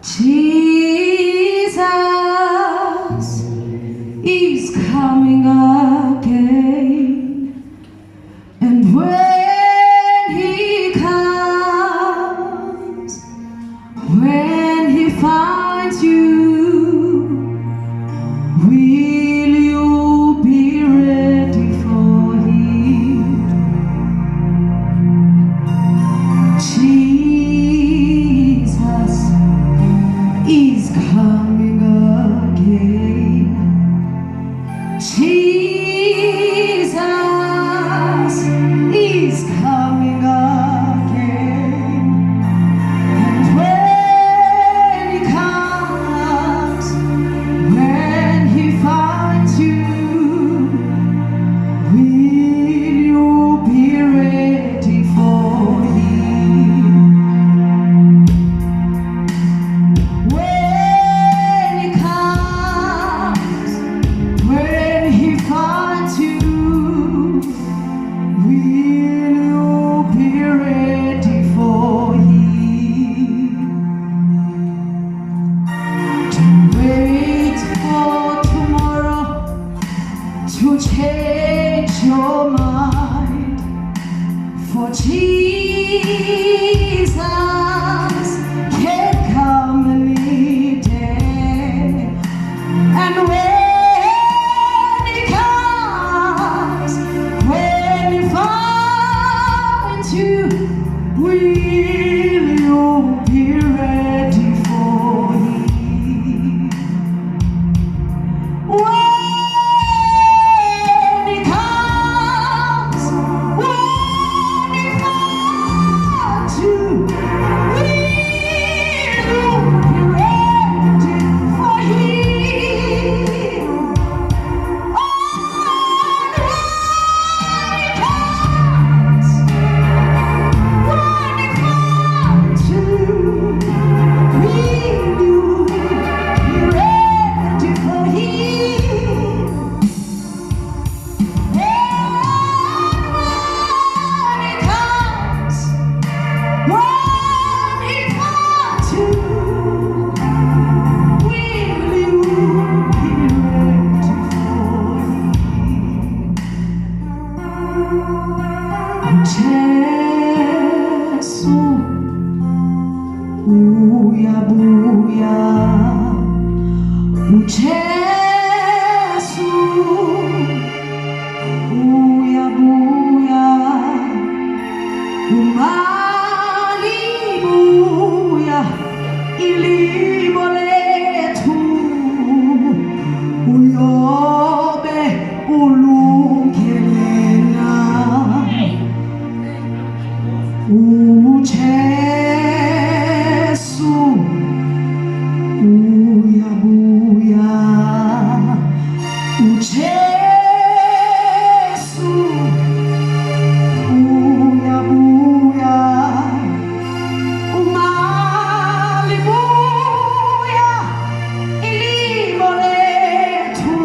Jesus is coming again, and when he comes, when he finds you, will you be ready for him? Jesus is coming again. Jesus is coming again. And when he comes, when he finds you, will you be ready for him? When he comes, when he finds you, will you be ready for him? Don't wait for tomorrow to change your mind, for Jesus can come any day. And when he comes, when he finds you, will you be ready for him? When he comes, when he finds you, will you be ready for him? And when he comes, when he finds you, will you be ready for him? And when he comes, when he finds you, will you be ready for him? Jesu, buya buya, Jesu, buya buya, umali buya, ilimo lethu, uyobe ulungelena. Jesu, buya buya, Jesu, buya buya, umali buya, ilimo lethu,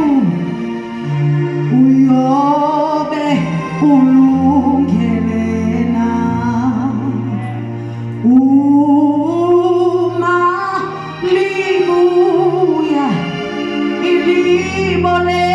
uyobe ulungelena. Uma libuya, ilimo lethu.